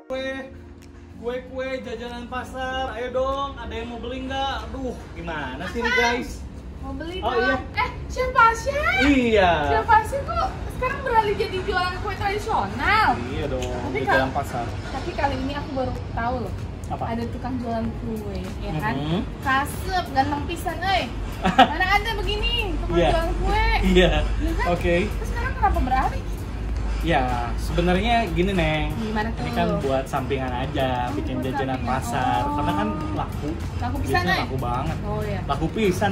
Kue jajanan pasar, ayo dong, ada yang mau beli nggak? Aduh, gimana sih nih guys? Mau beli Oh, dong. iya. Siapa sih? Iya. Siapa sih kok sekarang beralih jadi jualan kue tradisional? Iya dong, Tapi jajanan pasar. Tapi kali ini aku baru tahu loh. Apa? Ada tukang jualan kue, ya kan? Mhm. Kasep, ganteng pisan, Mana ada begini tukang Iya. jualan kue? Iya. Ya kan? Oke. Terus sekarang kenapa beralih? Ya, sebenarnya gini Neng. Gimana tuh? Ini kan buat sampingan aja, Oh, bikin buat jajanan sampingan. pasar. Oh. Karena kan laku. Laku pisan, Biasanya laku banget. Oh iya. Laku pisan,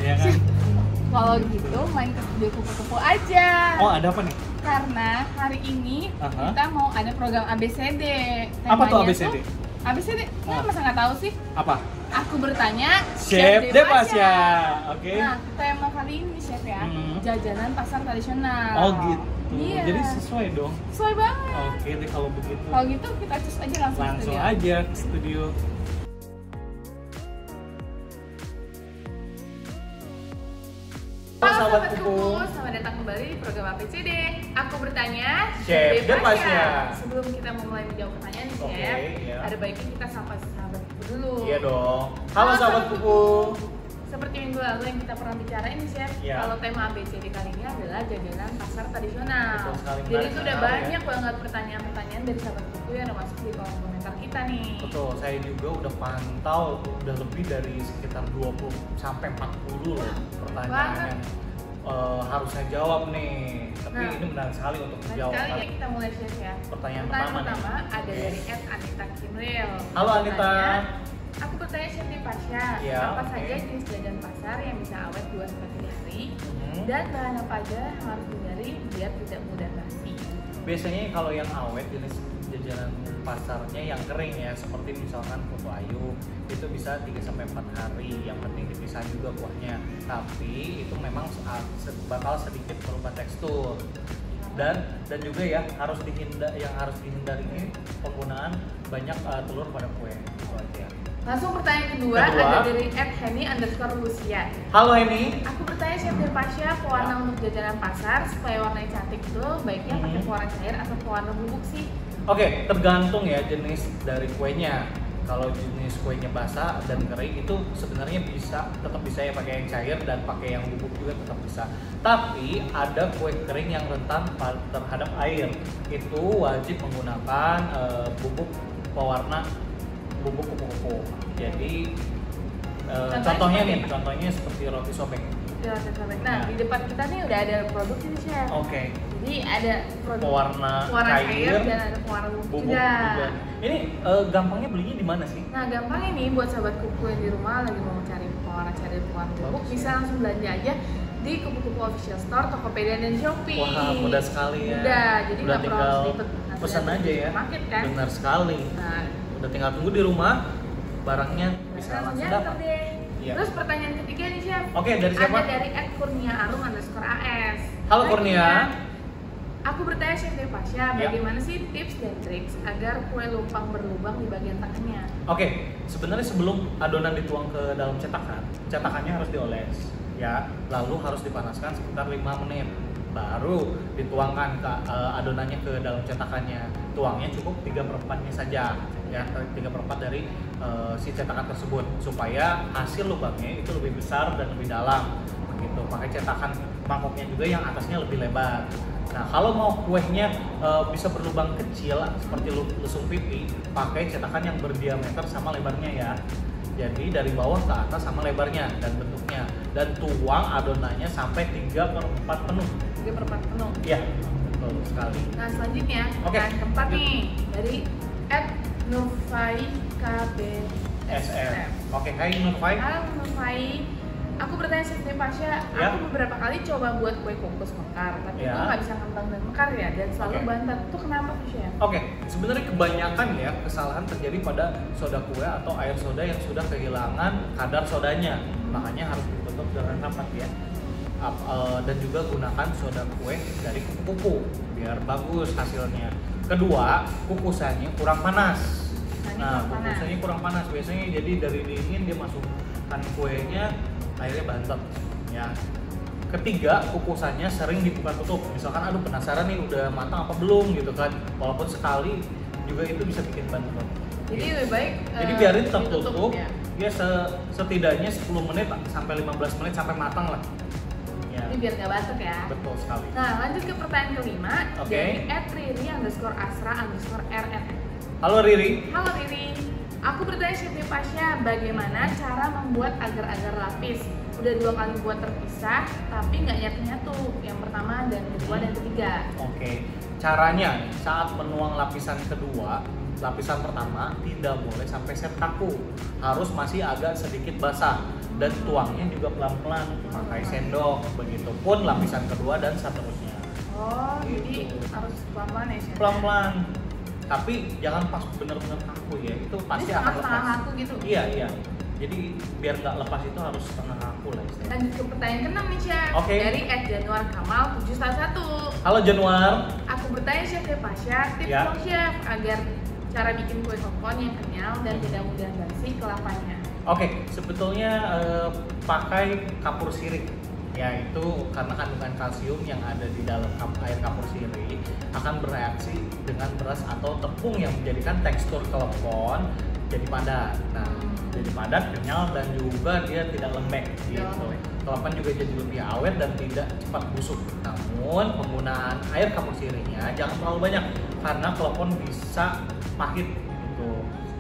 ya kan? Kalau gitu main ke studio kupu-kupu aja. Oh, ada apa nih? Karena hari ini Aha. kita mau ada program ABCD. Apa tuh Temanya ABCD? ABCD? Nah, Oh. masa nggak tahu sih? Apa? Aku bertanya, Chef Depasya. Oke. Nah, tema kali ini chef ya, Hmm. jajanan pasar tradisional. Oh gitu. Iya. Jadi sesuai dong. Sesuai banget. Oke deh kalau begitu. Kalau gitu kita cus aja langsung ke Langsung studio. aja ke studio. Halo Sahabat Sobat Kuku. Kuku, selamat datang kembali di program ABCD. Aku bertanya, Chef Depasya. Sebelum kita memulai menjawab pertanyaan nih, Oke, Chef, iya. ada baiknya kita sapa sahabat kuku dulu. Iya dong. Halo sahabat kuku. Seperti minggu lalu yang kita pernah bicarain nih, Chef, Iya. kalau tema ABCD kali ini adalah jajanan pasar tradisional. Betul sekali, Jadi menarik itu udah sekali, banyak banget pertanyaan-pertanyaan dari sahabat kuku yang udah masuk di kolom komentar kita nih. Betul, saya juga udah pantau udah lebih dari sekitar 20 sampai 40 loh pertanyaan Banget. yang harus saya jawab nih. Tapi Nah, ini menarik sekali untuk Nah, dijawab. sekali ya kita mulai Chef ya. Pertanyaan Pertanyaan pertama nih. pertama ada Oke. dari @Anita Kimril. Halo Anita. Aku bertanya Chef Depasya, Iya, apa oke. saja jenis jajan pasar yang bisa awet 2-3 hari Mhm. dan bahan apa aja yang harus dihindari biar tidak mudah basi. Biasanya kalau yang awet jenis jajanan pasarnya yang kering ya, seperti misalkan putu ayu itu bisa 3-4 hari, yang penting dipisah juga kuahnya, tapi itu memang bakal sedikit berubah tekstur dan juga ya harus dihindari ini penggunaan banyak telur pada kue itu aja. Langsung pertanyaan kedua, Kedua. ada dari @henny_lucia. Halo ini. Aku bertanya Chef Depasya, pewarna Ya. untuk jajanan pasar supaya warnanya cantik itu baiknya pakai Mhm. pewarna cair atau pewarna bubuk sih? Oke, tergantung ya jenis dari kuenya. Kalau jenis kuenya basah dan kering itu sebenarnya tetap bisa ya pakai yang cair dan pakai yang bubuk juga tetap bisa. Tapi ada kue kering yang rentan terhadap air. Itu wajib menggunakan bubuk pewarna bubuk kupu-kupu. Jadi contohnya nih, contohnya seperti roti sobek. Nah, Ya. di depan kita nih udah ada produk ini Chef. Oke. Jadi ada produk Pewarna cair cair dan ada pewarna bubuk bubuk juga. juga. Ini gampangnya belinya di mana sih? Nah, gampang ini buat sahabat kuku yang di rumah lagi mau cari pewarna cair dan pewarna bubuk, Bagus, bisa ya. langsung belanja aja di Kupu-Kupu Official Store, Tokopedia dan Shopee. Wah, mudah sekali ya. Mudah, jadi udah nggak perlu tinggal harus ribet pesan aja ya. Market kan? Benar sekali. Nah, Udah tinggal tunggu di rumah, barangnya bisa langsung langsung nyantap dapat. deh. Iya. Terus pertanyaan ketiga nih Chef. Oke, dari siapa? Ada dari @kurniaarung_as. Halo Hai, Kurnia. Aku bertanya Chef Depasya, Ya. bagaimana sih tips dan triks agar kue lumpang berlubang di bagian tengahnya? Oke, sebenarnya sebelum adonan dituang ke dalam cetakannya harus dioles ya, lalu harus dipanaskan sekitar 5 menit. Baru dituangkan ke adonannya ke dalam cetakannya. Tuangnya cukup 3/4-nya saja ya, 3/4 dari si cetakan tersebut supaya hasil lubangnya itu lebih besar dan lebih dalam. Begitu. Pakai cetakan mangkoknya juga yang atasnya lebih lebar. Nah, kalau mau kuehnya bisa berlubang kecil seperti lesung pipi, pakai cetakan yang berdiameter sama lebarnya ya. Jadi dari bawah ke atas sama lebarnya dan bentuknya, dan tuang adonannya sampai 3/4 penuh. 3/4 penuh. Iya, betul sekali. Nah, selanjutnya Oke. pertanyaan keempat nih dari @nurfai_kb_sm. Oke, hai Nurfai. Halo Nurfai, aku bertanya Chef Depasya, Ya. aku beberapa kali coba buat kue kukus mekar, tapi Ya. itu nggak bisa ngembang dan mekar ya, dan selalu Oke. bantet. Itu kenapa tuh Chef? Oke, sebenarnya kebanyakan ya kesalahan terjadi pada soda kue atau air soda yang sudah kehilangan kadar sodanya, makanya harus ditutup dengan rapat ya. Dan juga gunakan soda kue dari kupu-kupu biar bagus hasilnya. Kedua, kukusannya kurang panas. Nah, kukusannya kurang panas biasanya, jadi dari dingin dia masukkan kuenya akhirnya bantet ya. Ketiga, kukusannya sering dibuka tutup. Misalkan aduh penasaran nih udah matang apa belum gitu kan. Walaupun sekali juga itu bisa bikin batuk. Jadi lebih baik Jadi biarin tertutup, ya. ya setidaknya 10 menit sampai 15 menit sampai matang lah. Ya. Jadi biar nggak batuk ya. Betul sekali. Nah, lanjut ke pertanyaan kelima Oke. dari @riri_asra_rnn. Halo Riri. Halo Riri, aku bertanya Chef Pasha, bagaimana cara membuat agar-agar lapis? Udah 2 kali buat terpisah, tapi nggak nyatu-nyatu. Yang pertama dan kedua dan ketiga. Oke, caranya saat menuang lapisan kedua, lapisan pertama tidak boleh sampai set kaku, harus masih agak sedikit basah dan tuangnya juga pelan-pelan pakai sendok. Begitupun lapisan kedua dan seterusnya. Oh, Gitu. jadi harus pelan-pelan ya Chef? Pelan-pelan, tapi jangan pas bener-bener kaku ya, itu pasti Jadi akan setengah-setengah lepas. kaku gitu? Iya. Jadi biar nggak lepas itu harus setengah kaku lah istilahnya. Lanjut ke pertanyaan ke-6 nih Chef. Oke. Dari @januarkamal 711. Halo Januar. Aku bertanya Chef Pasha, tips Ya. dong Chef agar cara bikin kue kokon yang kenyal dan tidak mudah basi kelapanya. Oke, sebetulnya pakai kapur sirih, yaitu karena kandungan kalsium yang ada di dalam air kapur sirih akan bereaksi dengan beras atau tepung yang menjadikan tekstur klepon jadi padat. Nah, jadi padat, kenyal, dan juga dia tidak lembek gitu. Klepon juga jadi lebih awet dan tidak cepat busuk. Namun penggunaan air kapur sirihnya jangan terlalu banyak karena klepon bisa pahit gitu.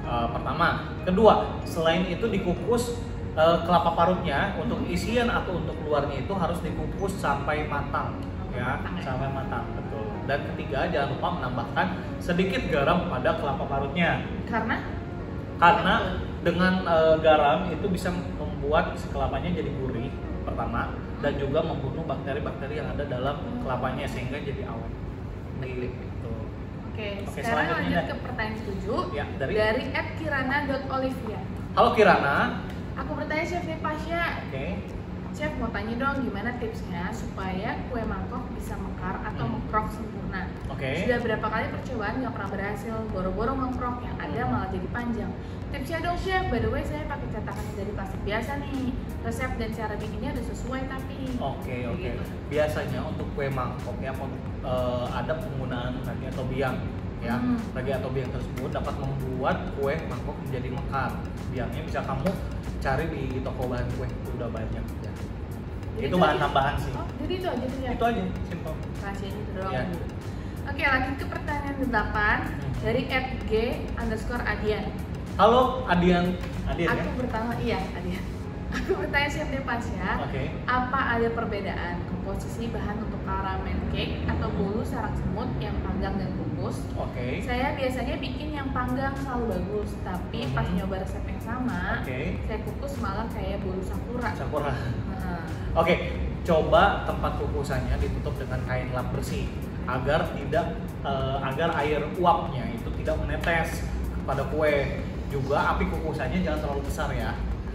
Pertama, kedua, selain itu dikukus kelapa parutnya untuk isian atau untuk luarnya itu harus dikukus sampai matang ya, sampai matang betul. Dan ketiga, jangan lupa menambahkan sedikit garam pada kelapa parutnya karena dengan garam itu bisa membuat si kelapanya jadi gurih pertama dan juga membunuh bakteri-bakteri yang ada dalam kelapanya sehingga jadi awet. Gitu. Oke, Oke, sekarang selanjutnya lanjut ke pertanyaan 7 Ya, dari @kirana.olivia. Halo Kirana. Aku bertanya Chef Pasha, Oke. Chef mau tanya dong gimana tipsnya supaya kue mangkok bisa mekar atau mengkrok sempurna. Oke. Sudah berapa kali percobaan nggak pernah berhasil, boro-boro mengkrok yang ada malah jadi panjang. Tipsnya dong Chef, by the way saya pakai cetakan dari plastik biasa nih. Resep dan cara bikinnya udah sesuai tapi. Oke. Begitu. Biasanya untuk kue mangkok ya ada penggunaan ragi atau biang ya. Ragi atau biang tersebut dapat membuat kue mangkok menjadi mekar. Biangnya bisa kamu cari di toko bahan kue, itu udah banyak ya. Jadi Itu bahan aja? tambahan sih. Oh, jadi itu aja tuh ya? Itu aja, simple. Rahasianya itu doang. Ya. Oke, lanjut ke pertanyaan ke-8 dari @g_adian. Halo Adian ya? Aku bertanya, iya Adian. Aku bertanya Chef Pasha, Oke. apa ada perbedaan komposisi bahan untuk caramel cake atau bolu sarang semut yang panggang dan kukus? Oke. Saya biasanya bikin yang panggang selalu bagus, tapi pas nyoba resep yang sama, saya kukus malah kayak bolu sakura. Sakura. Heeh. Oke, coba tempat kukusannya ditutup dengan kain lap bersih agar agar air uapnya itu tidak menetes kepada kue. Juga api kukusannya jangan terlalu besar ya.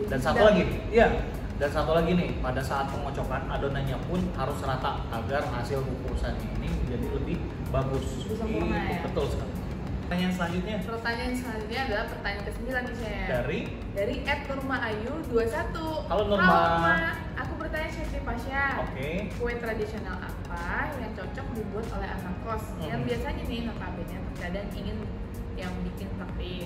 Dan satu lagi nih, pada saat pengocokan adonannya pun harus rata agar hasil kukusan ini menjadi lebih bagus. Lebih sempurna ya? Betul sekali. Pertanyaan selanjutnya Pertanyaan selanjutnya adalah pertanyaan ke-9 nih Chef. Dari @nurmaayu21. Halo Nurma. Aku bertanya Chef Pasha. Oke. Kue tradisional apa yang cocok dibuat oleh anak kos? Yang biasanya nih notabene terkadang ingin yang bikin praktis,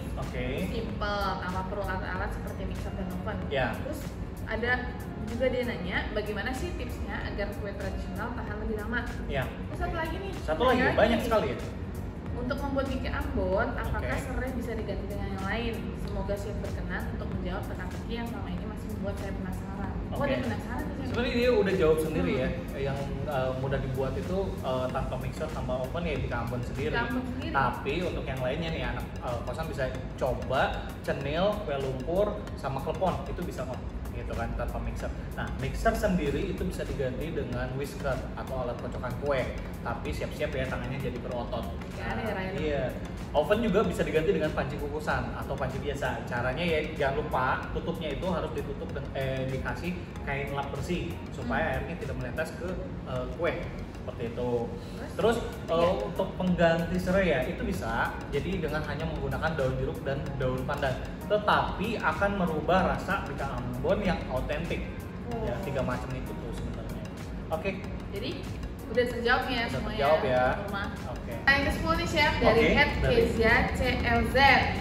simple, tanpa perlu alat-alat seperti mixer dan oven. Ya. Terus ada juga dia nanya bagaimana sih tipsnya agar kue tradisional tahan lebih lama. Ya. Terus satu lagi nih. Satu lagi, banyak sekali ya. Untuk membuat bikin Ambon, apakah serai bisa diganti dengan yang lain? Semoga Chef berkenan untuk menjawab teka-teki yang selama ini masih membuat saya penasaran. Oh, dia penasaran nih. Sebenarnya dia udah jawab sendiri ya. Yang mudah dibuat itu tanpa mixer, tanpa oven ya di Ambon sendiri. Tapi untuk yang lainnya nih anak kosan bisa coba cenil, kue lumpur, sama klepon itu bisa kok. Gitu kan tanpa mixer. Nah, mixer sendiri itu bisa diganti dengan whisker atau alat kocokan kue. Tapi siap-siap ya tangannya jadi berotot. Iya. Oven juga bisa diganti dengan panci kukusan atau panci biasa. Caranya ya jangan lupa tutupnya itu harus ditutup dikasih kain lap bersih supaya airnya tidak menetes ke kue. Seperti itu. Terus untuk pengganti serai ya itu bisa jadi dengan hanya menggunakan daun jeruk dan daun pandan, tetapi akan merubah rasa bika Ambon yang autentik. Ya, 3 macam itu tuh sebenarnya. Oke. Jadi Udah terjawab ya Udah semuanya. terjawab ya. Oke. Yang ke-10 nih Chef dari @kezia CLZ.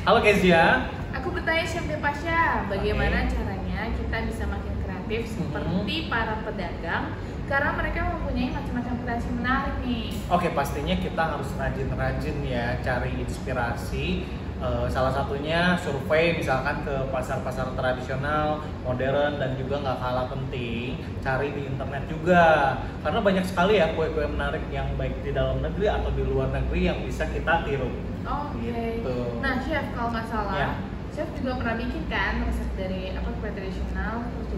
Halo Kezia. Aku bertanya Chef Depasya, bagaimana caranya kita bisa makin kreatif seperti para pedagang karena mereka mempunyai macam-macam kreasi menarik nih. Oke, pastinya kita harus rajin-rajin ya cari inspirasi. Salah satunya survei misalkan ke pasar-pasar tradisional, modern, dan juga nggak kalah penting cari di internet juga, karena banyak sekali ya kue-kue menarik yang baik di dalam negeri atau di luar negeri yang bisa kita tiru. Gitu. Nah Chef, kalau nggak salah ya. Chef juga pernah bikin kan resep dari kue tradisional terus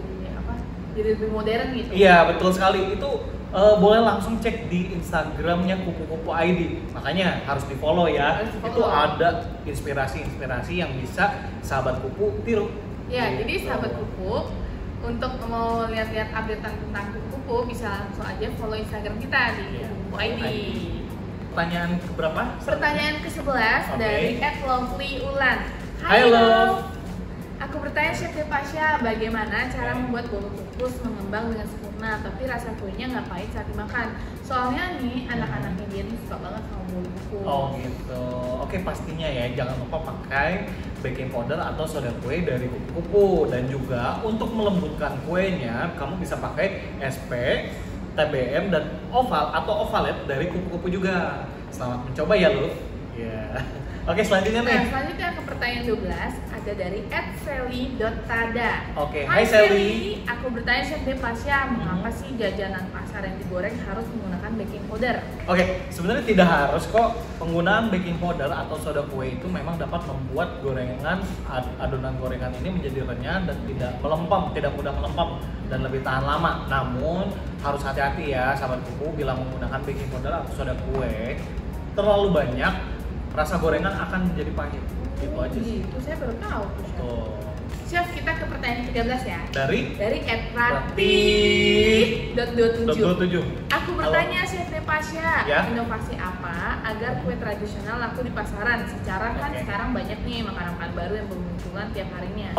jadi lebih modern gitu. Iya, betul sekali. Itu boleh langsung cek di Instagramnya Kupu-Kupu ID. Makanya harus di-follow ya. Itu ada inspirasi-inspirasi yang bisa sahabat kupu tiru. Ya, jadi sahabat kupu untuk mau lihat-lihat updatean tentang kupu-kupu bisa langsung aja follow Instagram kita di Kupu-Kupu ID. Pertanyaan keberapa? Pertanyaan ke-11 dari @lovelyulan. Hai Love. Aku bertanya Chef Depasya, bagaimana cara membuat bolu kukus mengembang dengan sempurna tapi rasa kuenya nggak pahit saat dimakan? Soalnya nih anak-anaknya dia nih suka banget sama bolu kukus. Oh gitu. Oke, pastinya ya jangan lupa pakai baking powder atau soda kue dari kupu-kupu, dan juga untuk melembutkan kuenya kamu bisa pakai SP, TBM, dan oval atau ovalet dari kupu-kupu juga. Selamat mencoba ya Luf. Ya. Oke, selanjutnya nih. Nah, selanjutnya ke pertanyaan 12 ada dari @sally.tada. Oke, hai Sally. Aku bertanya Chef Depasya, mengapa sih jajanan pasar yang digoreng harus menggunakan baking powder? Oke, sebenarnya tidak harus kok. Penggunaan baking powder atau soda kue itu memang dapat membuat adonan gorengan ini menjadi renyah dan tidak mudah melempem dan lebih tahan lama. Namun harus hati-hati ya sahabat kuku bila menggunakan baking powder atau soda kue terlalu banyak, rasa gorengan akan menjadi pahit. Gitu aja sih. Itu saya baru tahu tuh. Chef, kita ke pertanyaan 13 ya. Dari @rati.27. Aku bertanya Chef Depasya, inovasi apa agar kue tradisional laku di pasaran? Secara kan sekarang banyak nih makanan-makanan baru yang bermunculan tiap harinya.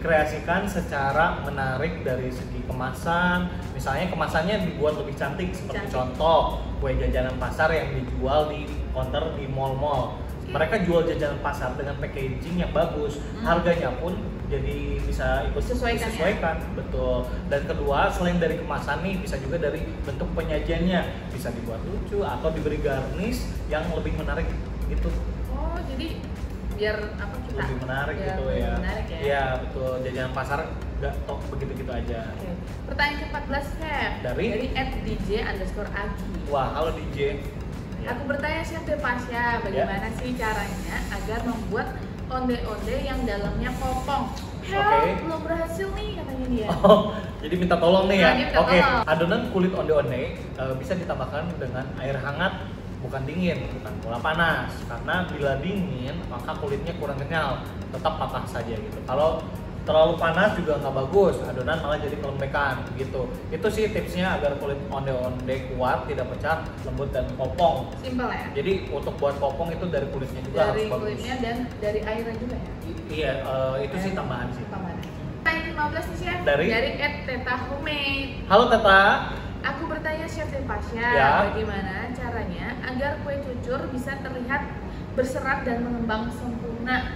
Kreasikan secara menarik dari segi kemasan. Misalnya kemasannya dibuat lebih cantik seperti contoh kue jajanan pasar yang dijual di counter di mall-mall. Mereka jual jajanan pasar dengan packaging yang bagus, harganya pun jadi bisa ikut disesuaikan. Betul. Dan kedua, selain dari kemasan nih, bisa juga dari bentuk penyajiannya, bisa dibuat lucu atau diberi garnish yang lebih menarik gitu. Oh, jadi biar apa kita lebih menarik gitu ya. Iya, betul. Jajanan pasar nggak tok begitu-gitu aja. Oke. Pertanyaan ke-14 Chef dari @dj_agi. Wah, halo DJ. Aku bertanya Chef Depasya, bagaimana sih caranya agar membuat onde-onde yang dalamnya kopong? Belum berhasil nih katanya dia. Jadi minta tolong nih ya. Oke. Adonan kulit onde-onde bisa ditambahkan dengan air hangat, bukan dingin, bukan bola panas. Karena bila dingin maka kulitnya kurang kenyal, tetap patah saja gitu. Kalau terlalu panas juga nggak bagus, adonan malah jadi kelembekan gitu. Itu sih tipsnya agar kulit onde-onde kuat, tidak pecah, lembut dan kopong. Simpel ya. Jadi untuk buat kopong itu dari kulitnya juga harus bagus. Dari kulitnya dan dari airnya juga ya. Iya, itu sih tambahan sih. Pertanyaan 15 nih Chef dari @tetahomemade. Halo Teta. Aku bertanya Chef Depasya, bagaimana caranya agar kue cucur bisa terlihat berserat dan mengembang sempurna?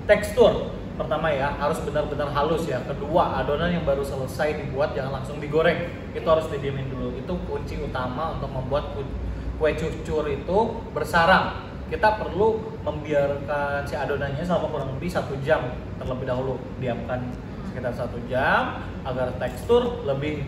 Tekstur pertama ya harus benar-benar halus ya. Kedua, adonan yang baru selesai dibuat jangan langsung digoreng, itu harus didiemin dulu. Itu kunci utama untuk membuat kue cucur itu bersarang. Kita perlu membiarkan si adonannya selama kurang lebih 1 jam terlebih dahulu, diamkan sekitar 1 jam agar tekstur lebih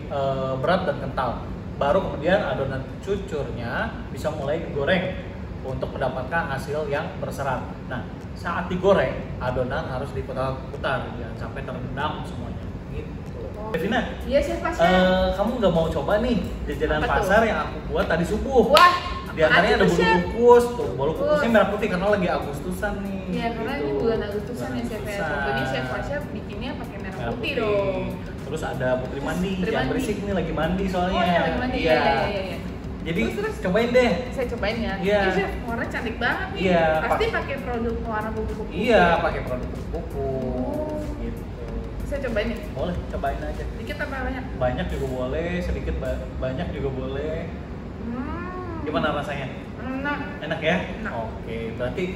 berat dan kental. Baru kemudian adonan cucurnya bisa mulai digoreng untuk mendapatkan hasil yang berserat. Nah, saat digoreng, adonan harus diputar-putar, jangan sampai terendam semuanya. Gitu. Devina, iya Chef Pasya. Kamu nggak mau coba nih jajanan pasar yang aku buat tadi subuh? Wah, di antaranya ada bolu kukus tuh. Bolu kukusnya merah putih karena lagi Agustusan nih. Iya, karena ini bulan Agustusan ya Chef. Contohnya Chef Pasya bikinnya pakai merah putih dong. Terus ada putri mandi, jangan berisik nih lagi mandi soalnya. Oh, lagi mandi. Iya. Jadi terus cobain deh. Saya cobain ya. Iya. Chef, warna cantik banget nih. Pasti pakai produk warna kupu-kupu. Iya, pakai produk kupu-kupu. Gitu. Saya cobain nih. Boleh, cobain aja. Dikit apa banyak? Banyak juga boleh, sedikit banyak juga boleh. Gimana rasanya? Enak. Enak ya? Enak. Oke, berarti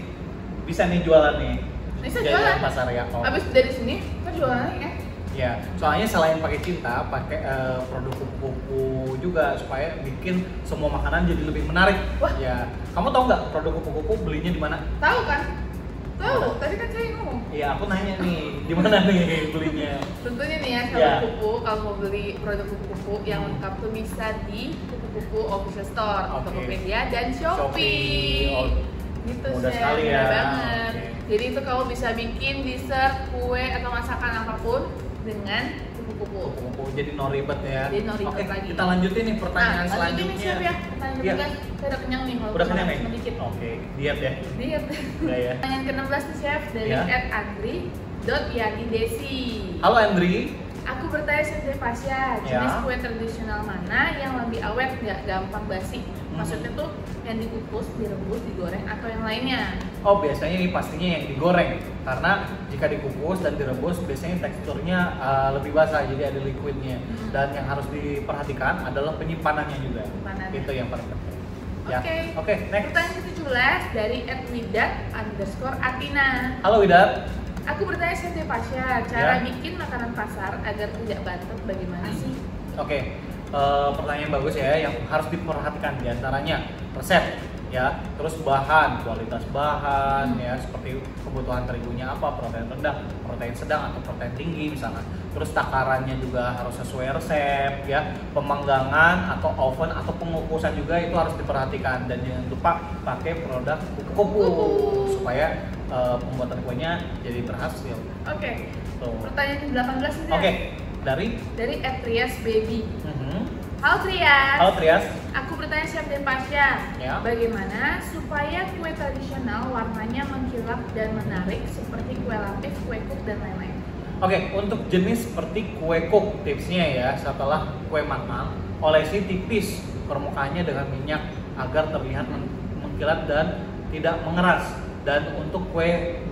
bisa nih jualan nih. Bisa jualan. Pasar ya. Abis dari sini, kita jualan lagi ya? Ya, soalnya selain pakai cinta, pakai produk kupu-kupu juga supaya bikin semua makanan jadi lebih menarik. Wah. Ya, kamu tahu nggak produk kupu-kupu belinya di mana? Tahu kan? Tahu. Tadi kan saya ngomong. Iya, aku nanya nih, di mana nih belinya? Tentunya nih ya, sahabat kupu, kalau mau beli produk kupu-kupu yang lengkap tuh bisa di Kupu-Kupu Official Store, Tokopedia dan Shopee. Oh, gitu mudah sih, sekali ya. mudah banget. Jadi itu kamu bisa bikin dessert, kue atau masakan apapun dengan kupu-kupu. Jadi no ribet ya. Jadi no ribet lagi. Kita lanjutin nih pertanyaan selanjutnya. Lanjutin nih Chef ya. Pertanyaan kedua kan saya udah kenyang nih kalau udah kenyang nih. sedikit. Oke, diet ya. Diet. Udah ya. Pertanyaan ke-16 nih Chef dari @andri.yatidesi. Halo Andri. Aku bertanya Chef Pasya, jenis kue tradisional mana yang lebih awet, nggak gampang basi? Maksudnya tuh yang dikukus, direbus, digoreng, atau yang lainnya? Oh, biasanya ini pastinya yang digoreng. Karena jika dikukus dan direbus, biasanya teksturnya lebih basah, jadi ada liquidnya. Dan yang harus diperhatikan adalah penyimpanannya juga. Itu yang paling penting. Oke, next. Pertanyaan ke-17 dari @widat_atina. Halo Widat. Aku bertanya Chef Pasya, cara bikin makanan pasar agar tidak bantet bagaimana sih? Oke, pertanyaan bagus ya, yang harus diperhatikan diantaranya resep ya, terus bahan, kualitas bahan ya, seperti kebutuhan terigunya apa, protein rendah, protein sedang atau protein tinggi misalkan. Terus takarannya juga harus sesuai resep ya, pemanggangan atau oven atau pengukusan juga itu harus diperhatikan, dan jangan lupa pakai produk kupu-kupu supaya pembuatan kuenya jadi berhasil. Oke. Pertanyaan ke-18 ini. Oke. Dari @trias baby. Halo Trias. Halo Trias. Aku bertanya Chef Pasya, bagaimana supaya kue tradisional warnanya mengkilap dan menarik seperti kue lapis, kue kup dan lain-lain? Oke, untuk jenis seperti kue kup, tipsnya ya, setelah kue matang, olesi tipis permukaannya dengan minyak agar terlihat mengkilat dan tidak mengeras. Dan untuk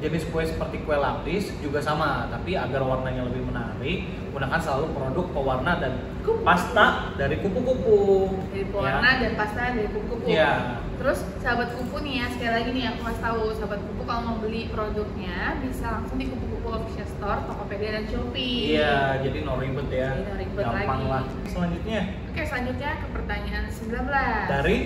jenis kue seperti kue lapis juga sama, tapi agar warnanya lebih menarik, gunakan selalu produk pewarna dan pasta dari kupu-kupu. Dari pewarna dan pasta dari kupu-kupu. Ya. Terus sahabat kupu nih ya, sekali lagi nih aku kasih tahu, sahabat kupu kalau mau beli produknya bisa langsung di Kupu-Kupu Official Store, Tokopedia dan Shopee. Iya, jadi no ribet ya. Jadi no ribet gampang lagi. lah. Selanjutnya. Oke, selanjutnya ke pertanyaan 19. Dari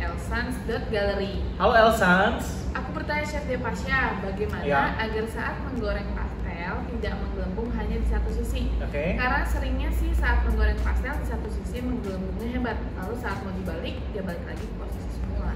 @elsans.gallery. Halo Elsans. Aku bertanya Chef Pasya, bagaimana agar saat menggoreng pastel tidak menggelembung hanya di satu sisi? Karena seringnya sih saat menggoreng pastel di satu sisi menggelembungnya hebat, lalu saat mau dibalik, dia balik lagi ke posisi semula.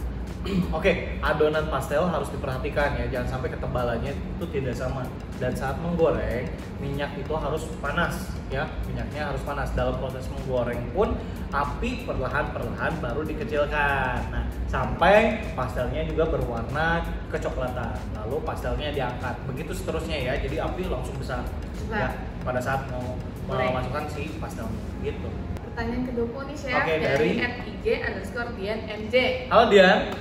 Oke, adonan pastel harus diperhatikan ya, jangan sampai ketebalannya itu tidak sama. Dan saat menggoreng, minyak itu harus panas ya, minyaknya harus panas. Dalam proses menggoreng pun api perlahan-perlahan baru dikecilkan. Nah, sampai pastelnya juga berwarna kecoklatan. Lalu pastelnya diangkat. Begitu seterusnya ya. Jadi api langsung besar. Ya, pada saat mau memasukkan si pastelnya gitu. Pertanyaan ke-20 nih Chef, dari @ig_dian_mj. Halo Dian.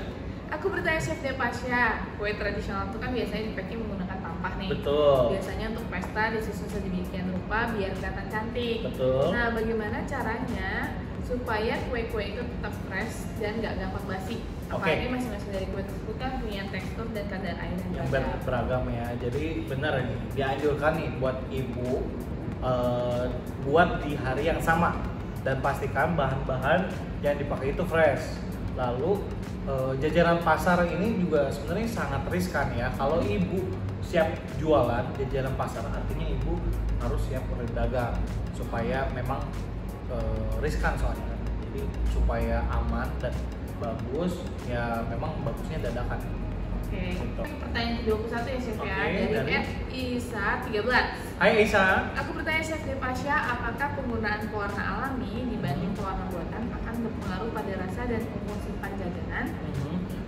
Aku bertanya Chef Pasya, kue tradisional itu kan biasanya dipacking menggunakan tampah nih. Betul. Biasanya untuk pesta disusun sedemikian rupa biar kelihatan cantik. Betul. Nah, bagaimana caranya supaya kue-kue itu tetap fresh dan nggak gampang basi? Apalagi masing-masing dari kue tersebut kan punya tekstur dan kadar air yang beragam ya. Jadi benar nih, dianjurkan nih buat ibu buat di hari yang sama, dan pastikan bahan-bahan yang dipakai itu fresh. Lalu jajaran pasar ini juga sebenarnya sangat riskan ya. Kalau ibu siap jualan jajaran pasar, artinya ibu harus siap berdagang supaya memang riskan soalnya. Jadi supaya aman dan bagus ya, memang bagusnya dadakan. Oke. Pertanyaan ke-21 ya Chef ya, dari @isa13. Hai Isa. Aku bertanya Chef Pasya, apakah penggunaan pewarna alami dibanding pewarna buatan akan berpengaruh pada rasa dan umur simpan jajanan?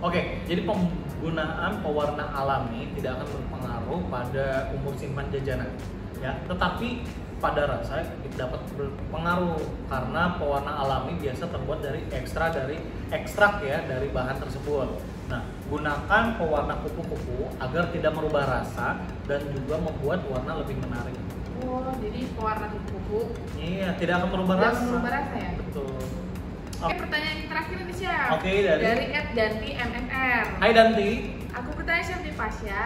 Oke, jadi penggunaan pewarna alami tidak akan berpengaruh pada umur simpan jajanan ya, tetapi pada rasa dapat berpengaruh karena pewarna alami biasa terbuat dari ekstrak ya dari bahan tersebut. Nah, gunakan pewarna kupu-kupu agar tidak merubah rasa dan juga membuat warna lebih menarik. Oh, jadi pewarna kuku. Iya, tidak akan merubah Tidak rasa. merubah rasa ya? Betul. Oke, pertanyaan yang terakhir nih Chef. Oke, dari Danti MMR. Hai Danti. Aku bertanya Chef Dipasya,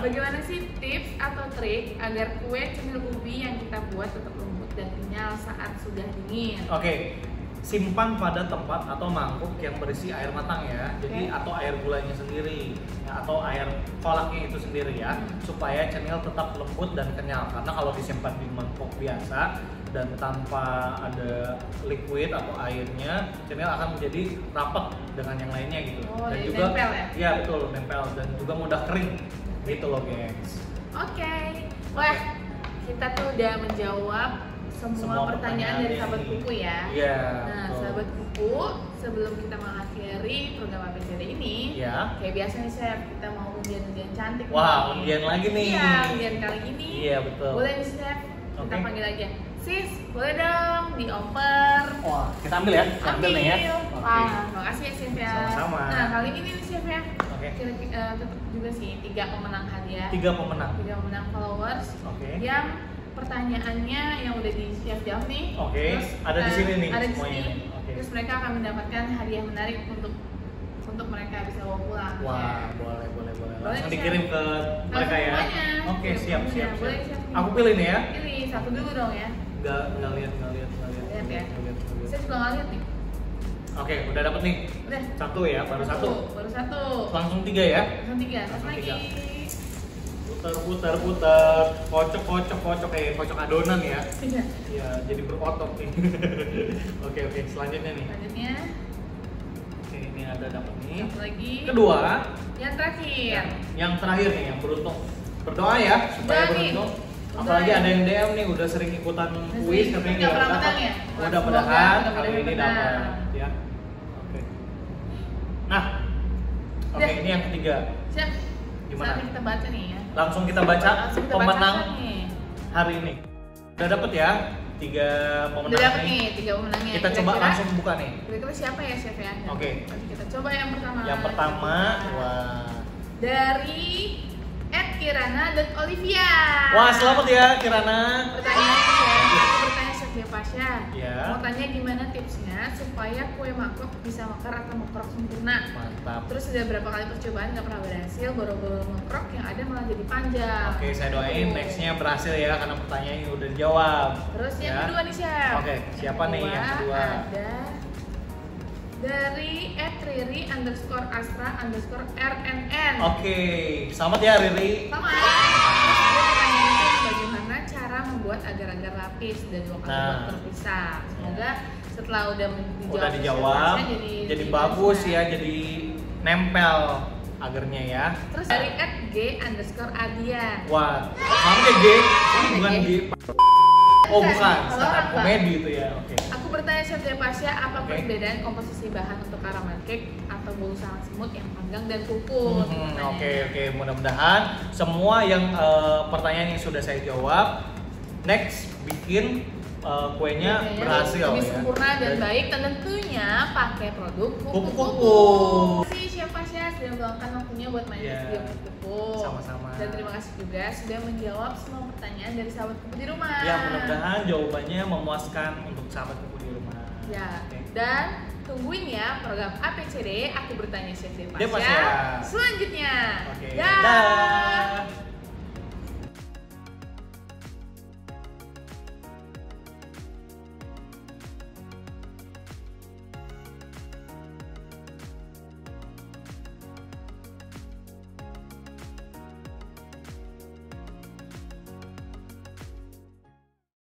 bagaimana sih tips atau trik agar kue cemil ubi yang kita buat tetap lembut dan kenyal saat sudah dingin? Oke, simpan pada tempat atau mangkuk yang berisi air matang ya. Jadi atau air gulanya sendiri ya, atau air kolaknya itu sendiri ya, supaya cemil tetap lembut dan kenyal. Karena kalau disimpan di mangkuk biasa dan tanpa ada liquid atau airnya, cemil akan menjadi rapat dengan yang lainnya gitu. Oh, dan juga nempel ya? Iya betul, nempel dan juga mudah kering gitu loh gengs. Oke. Wah, kita tuh udah menjawab semua pertanyaan dari sahabat kuku ya. Iya. Nah, sahabat kuku, sebelum kita mengakhiri program ABCD ini, kayak biasa nih Chef, kita mau undian-undian cantik. Wah, undian lagi nih. Iya, undian kali ini. Iya, betul. Boleh nih Chef, kita panggil aja. Sis, boleh dong dioper. Wah, kita ambil ya. Ambil nih ya. Wah, makasih ya Chef ya. Sama-sama. Nah, kali ini nih Chef ya. Kira-kira tetap juga sih 3 pemenang hadiah. 3 pemenang. 3 pemenang followers. Yang pertanyaannya yang udah di Chef jawab nih. Terus ada di sini nih ada semuanya. Di sini. Terus mereka akan mendapatkan hadiah menarik untuk mereka bisa bawa pulang. Wah, boleh. Langsung dikirim ke mereka ya. Oke, siap. Boleh, siap. Aku pilih nih ya. Pilih satu dulu dong ya. Nggak lihat. Lihat ya. Saya juga nggak lihat nih. Oke, udah dapet nih. Udah. Satu ya, baru satu. Langsung 3 ya. Langsung 3. Lagi. Putar. Kocok kayak kocok adonan ya. Iya. Ya, jadi berotot nih. Oke, selanjutnya nih. Oke, ini ada dapet nih. Satu lagi. Kedua. Yang terakhir. Yang terakhir nih, yang beruntung. Berdoa ya supaya beruntung. Apalagi ada yang DM nih udah sering ikutan kuis katanya nggak dapat. Mudah-mudahan kali ini dapat ya. Oke. Nah, ini yang ketiga. Siap. Gimana? Saatnya kita baca nih ya. Langsung kita baca pemenang hari ini. Udah dapet ya 3 pemenang. Udah dapet nih 3 pemenangnya. Kita coba langsung buka nih. Kira-kira siapa ya Chef ya? Oke. Kita coba yang pertama. Yang pertama, wah. Dari Kirana dan Olivia. Wah, selamat ya Kirana. Pertanyaan Chef, bertanya Chef Dipasya. Mau tanya gimana tipsnya supaya kue mangkok bisa mekar atau mekrok sempurna. Mantap. Terus sudah berapa kali percobaan nggak pernah berhasil, baru-baru mekrok yang ada malah jadi panjang. Oke, saya doain nextnya berhasil ya karena pertanyaannya udah dijawab. Terus yang kedua nih Chef. Oke, siapa nih yang kedua? Ada dari @riri_astra_rnn. Oke, selamat ya Riri. Selamat. Pertanyaan bagaimana cara membuat agar-agar lapis dan 2 kali terpisah. Semoga setelah udah dijawab jadi bagus ya, jadi nempel agarnya ya. Terus dari @g_adian. Wah, selamat ya G. Ini bukan G. Oh bukan, startup komedi itu ya. Oke. Aku bertanya Chef Dipasya, apa perbedaan komposisi bahan untuk caramel cake atau bolu sangat semut yang panggang dan kukus? Oke. Mudah-mudahan semua yang pertanyaan yang sudah saya jawab, next bikin kuenya berhasil lebih ya. Sempurna dan baik, dan tentunya pakai produk kuku-kuku. Terima kasih Chef Pasya sudah meluangkan waktunya buat main di kuku. Sama-sama. Dan terima kasih juga sudah menjawab semua pertanyaan dari sahabat kuku di rumah. Ya, mudah-mudahan jawabannya memuaskan untuk sahabat kuku di rumah. Ya. Dan tungguin ya program ABCD Aku Bertanya Chef Dipasya selanjutnya. Dah.